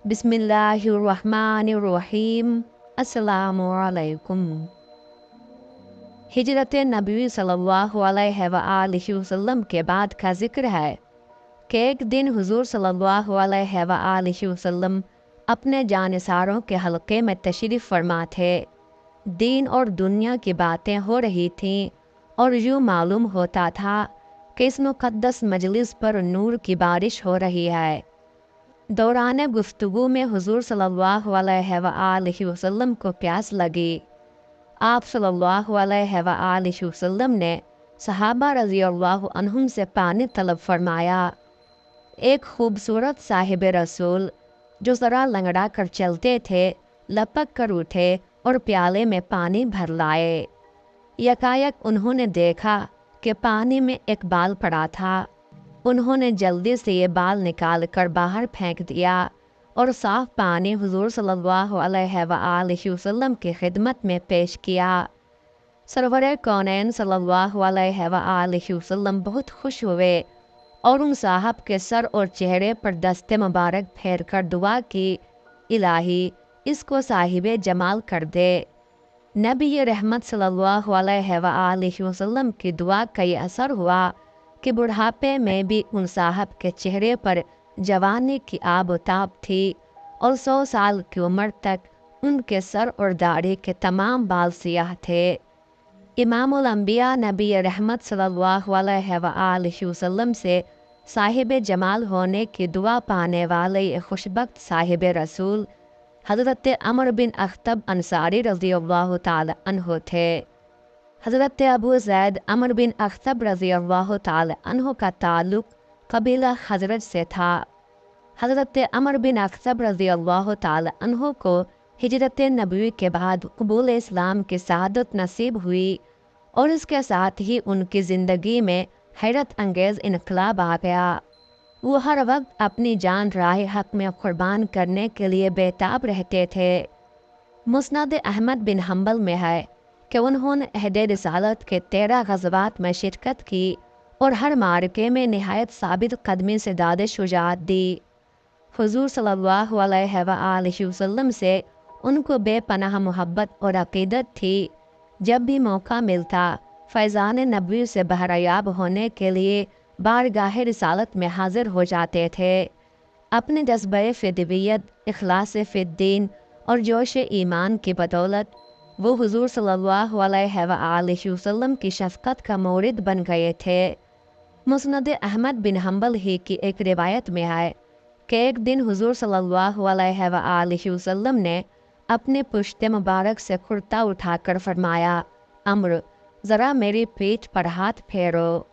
बिस्मिल्लाहिर्रहमानिर्रहीम। अस्सलामुअलैकुम। हिजरत नबी सल्लल्लाहु अलैहि वसल्लम के बाद का जिक्र है कि एक दिन हुजूर सल्लल्लाहु अलैहि वसल्लम अपने जानिसारों के हलके में तशरीफ़ फरमा थे। दीन और दुनिया की बातें हो रही थीं और यूँ मालूम होता था कि इस मुक़द्दस मजलिस पर नूर की बारिश हो रही है। दौरान गुफ्तगू में हुजूर सल्लल्लाहु अलैहि वसल्लम को प्यास लगी। आप सल्लल्लाहु अलैहि वसल्लम ने सहाबा रज़ियल्लाहु अन्हुम से पानी तलब फरमाया। एक खूबसूरत साहिब रसूल जो ज़रा लंगड़ा कर चलते थे, लपक कर उठे और प्याले में पानी भर लाए। यकायक उन्होंने देखा कि पानी में एक बाल पड़ा था। उन्होंने जल्दी से ये बाल निकाल कर बाहर फेंक दिया और साफ पानी हुजूर सल्लल्लाहु अलैहि वसल्लम की खिदमत में पेश किया। सरवर कौनैन सल्लल्लाहु अलैहि वसल्लम बहुत खुश हुए और उन साहब के सर और चेहरे पर दस्ते मुबारक फेर कर दुआ की, इलाही इसको साहिब जमाल कर दे। नबी रहमत सल्लल्लाहु अलैहि वसल्लम की दुआ का ये असर हुआ कि बुढ़ापे में भी उन साहब के चेहरे पर जवानी की आबोताब थी और 100 साल की उम्र तक उनके सर और दाढ़ी के तमाम बाल सियाह थे। इमामुल अंबिया नबी रहमत सल्लल्लाहु अलैहि वसल्लम से साहिब जमाल होने की दुआ पाने वाले ये खुशबख्त साहिब रसूल हज़रत अमर बिन अख्तब अंसारी रज़ियल्लाहु ताला अन्हु थे। हज़रत अबू ज़ैद अमर बिन अख्तब रज़ियल्लाहु ताला अन्हु का ताल्लुक़ कबीला हज़रत से था। हज़रत अमर बिन अख्तब रज़ियल्लाहु ताला अन्हु को हिजरत नबी के बाद कबूल इस्लाम की सआदत नसीब हुई और इसके साथ ही उनकी ज़िंदगी में हैरत अंगेज़ इनकलाब आ गया। वो हर वक्त अपनी जान राह हक़ में क़ुर्बान करने के लिए बेताब रहते थे। मुस्नद अहमद बिन हम्बल में है कि उन्होंने अहद रिसालत के 13 ग़ज़वात में शिरकत की और हर मारके में नहायत साबित कदमी से दाद शुजाअत दी। हुजूर सल्लल्लाहु अलैहि वसल्लम से उनको बेपनाह मोहब्बत और अक़ीदत थी। जब भी मौका मिलता फैज़ान नबी से बहरयाब होने के लिए बारगाह रिसालत में हाजिर हो जाते थे। अपने जज्बे फ़िदवियत, इखलास फ़िद्दीन और जोश ईमान की बदौलत वो हुजूर सल्लल्लाहु अलैहि वसल्लम की शफ़क़त का मोरिद बन गए थे। मुस्नद अहमद बिन हम्बल ही की एक रिवायत में है कि एक दिन हुजूर सल्लल्लाहु अलैहि वसल्लम ने अपने पुश्ते मुबारक से कुर्ता उठाकर फरमाया, अम्र ज़रा मेरी पीठ पर हाथ फेरो।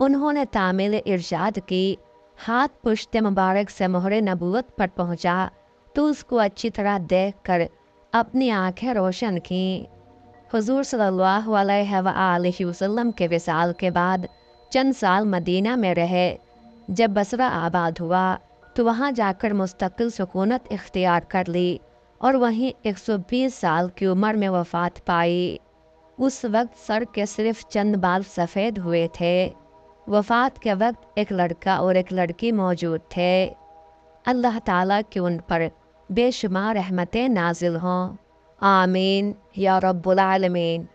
उन्होंने तामील इरशाद की। हाथ पुश्ते मुबारक से मोहरे नबूवत पर पहुँचा तो उसको अच्छी तरह देख कर अपनी आँखें रोशन कीं। हुजूर सल्लल्लाहु अलैहि वसल्लम के विसाल के बाद चंद साल मदीना में रहे। जब बसरा आबाद हुआ तो वहाँ जाकर मुस्तकिल सुकूनत इख्तियार कर ली और वहीं 120 साल की उम्र में वफ़ात पाई। उस वक्त सर के सिर्फ चंद बाल सफ़ेद हुए थे। वफ़ात के वक्त एक लड़का और एक लड़की मौजूद थे। अल्लाह ताला की उन पर बेशुमार रहमतें नाजिल हों। आमीन या रब्बुल आलमीन।